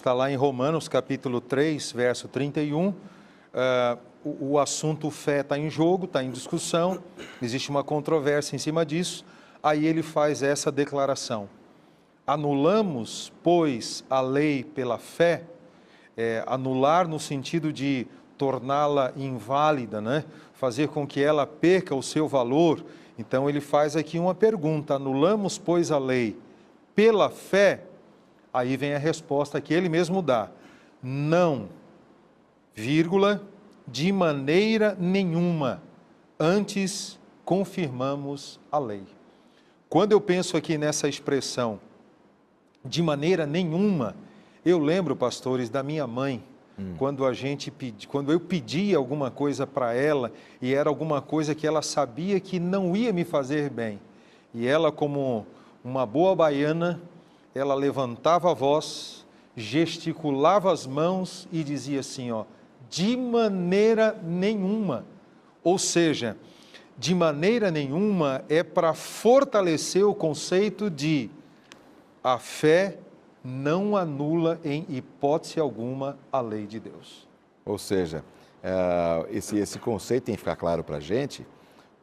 está lá em Romanos, capítulo 3, verso 31. O assunto fé está em jogo, está em discussão, existe uma controvérsia em cima disso. Aí ele faz essa declaração: anulamos, pois, a lei pela fé. Anular no sentido de torná-la inválida, né? Fazer com que ela perca o seu valor. Então ele faz aqui uma pergunta: anulamos, pois, a lei pela fé? Aí vem a resposta que ele mesmo dá: não, vírgula, de maneira nenhuma, antes confirmamos a lei. Quando eu penso aqui nessa expressão, de maneira nenhuma, eu lembro, pastores, da minha mãe, quando eu pedia alguma coisa para ela, e era alguma coisa que ela sabia que não ia me fazer bem. E ela, como uma boa baiana, ela levantava a voz, gesticulava as mãos e dizia assim, de maneira nenhuma. Ou seja, de maneira nenhuma é para fortalecer o conceito de a fé não anula em hipótese alguma a lei de Deus. Ou seja, esse conceito tem que ficar claro para a gente,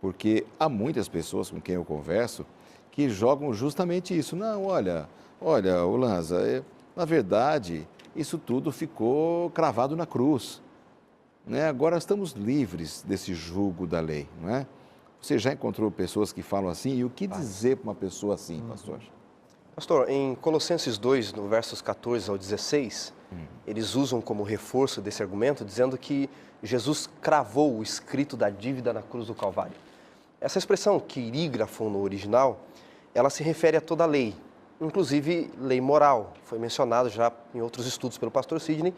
porque há muitas pessoas com quem eu converso que jogam justamente isso. Não, olha, Lanza, na verdade, isso tudo ficou cravado na cruz, né? Agora estamos livres desse jugo da lei, não é? Você já encontrou pessoas que falam assim? E o que dizer para uma pessoa assim, pastor? Pastor, em Colossenses 2, no versos 14 ao 16, eles usam como reforço desse argumento, dizendo que Jesus cravou o escrito da dívida na cruz do Calvário. Essa expressão, quirígrafo no original, ela se refere a toda a lei, inclusive lei moral. Foi mencionado já em outros estudos pelo pastor Sidney,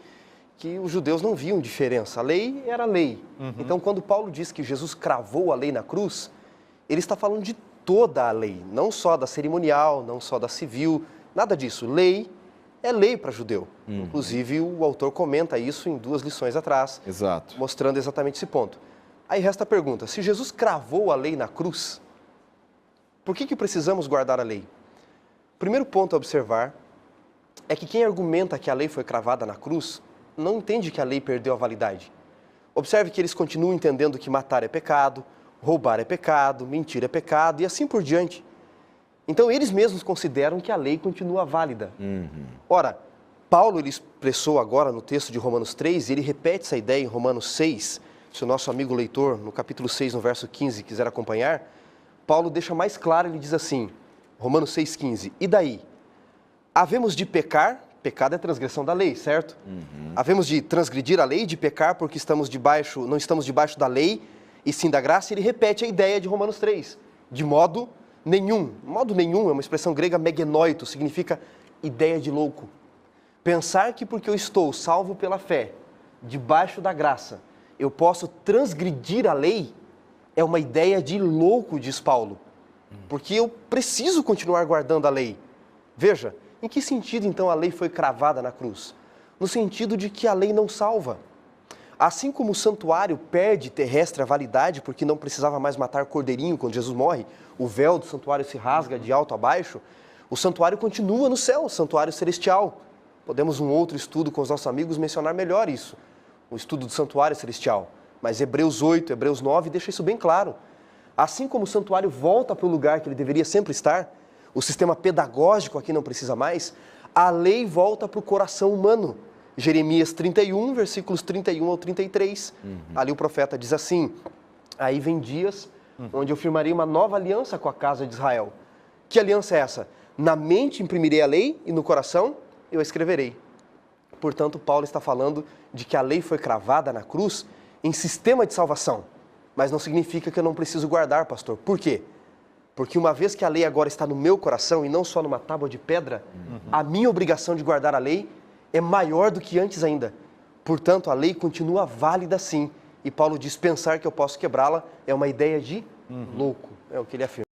que os judeus não viam diferença. A lei era lei. Então, quando Paulo diz que Jesus cravou a lei na cruz, ele está falando de toda a lei, não só da cerimonial, não só da civil, nada disso. Lei é lei para judeu. Inclusive, o autor comenta isso em 2 lições atrás, Exato. mostrando exatamente esse ponto. Aí resta a pergunta: se Jesus cravou a lei na cruz, por que precisamos guardar a lei? O primeiro ponto a observar é que quem argumenta que a lei foi cravada na cruz não entende que a lei perdeu a validade. Observe que eles continuam entendendo que matar é pecado, roubar é pecado, mentir é pecado e assim por diante. Então, eles mesmos consideram que a lei continua válida. Ora, Paulo ele expressou agora no texto de Romanos 3, e ele repete essa ideia em Romanos 6, se o nosso amigo leitor, no capítulo 6, no verso 15, quiser acompanhar, Paulo deixa mais claro, ele diz assim, Romanos 6,15, e daí? Havemos de pecar, pecado é transgressão da lei, certo? Havemos de transgredir a lei, de pecar porque não estamos debaixo da lei, e sim da graça. Ele repete a ideia de Romanos 3, de modo nenhum. Modo nenhum é uma expressão grega megenoito, significa ideia de louco. Pensar que porque eu estou salvo pela fé, debaixo da graça, eu posso transgredir a lei, é uma ideia de louco, diz Paulo. Porque eu preciso continuar guardando a lei. Veja, em que sentido então a lei foi cravada na cruz? No sentido de que a lei não salva. Assim como o santuário perde terrestre a validade porque não precisava mais matar cordeirinho quando Jesus morre, o véu do santuário se rasga de alto a baixo, o santuário continua no céu, o santuário celestial. Podemos um outro estudo com os nossos amigos mencionar melhor isso, o estudo do santuário celestial. Mas Hebreus 8, Hebreus 9 deixa isso bem claro. Assim como o santuário volta para o lugar que ele deveria sempre estar, o sistema pedagógico aqui não precisa mais, a lei volta para o coração humano. Jeremias 31, versículos 31 ao 33, ali o profeta diz assim, aí vem dias onde eu firmarei uma nova aliança com a casa de Israel. Que aliança é essa? Na mente imprimirei a lei e no coração eu a escreverei. Portanto, Paulo está falando de que a lei foi cravada na cruz em sistema de salvação, mas não significa que eu não preciso guardar, pastor. Por quê? Porque uma vez que a lei agora está no meu coração e não só numa tábua de pedra, a minha obrigação de guardar a lei é maior do que antes ainda. Portanto, a lei continua válida sim. E Paulo diz, pensar que eu posso quebrá-la é uma ideia de louco. É o que ele afirma.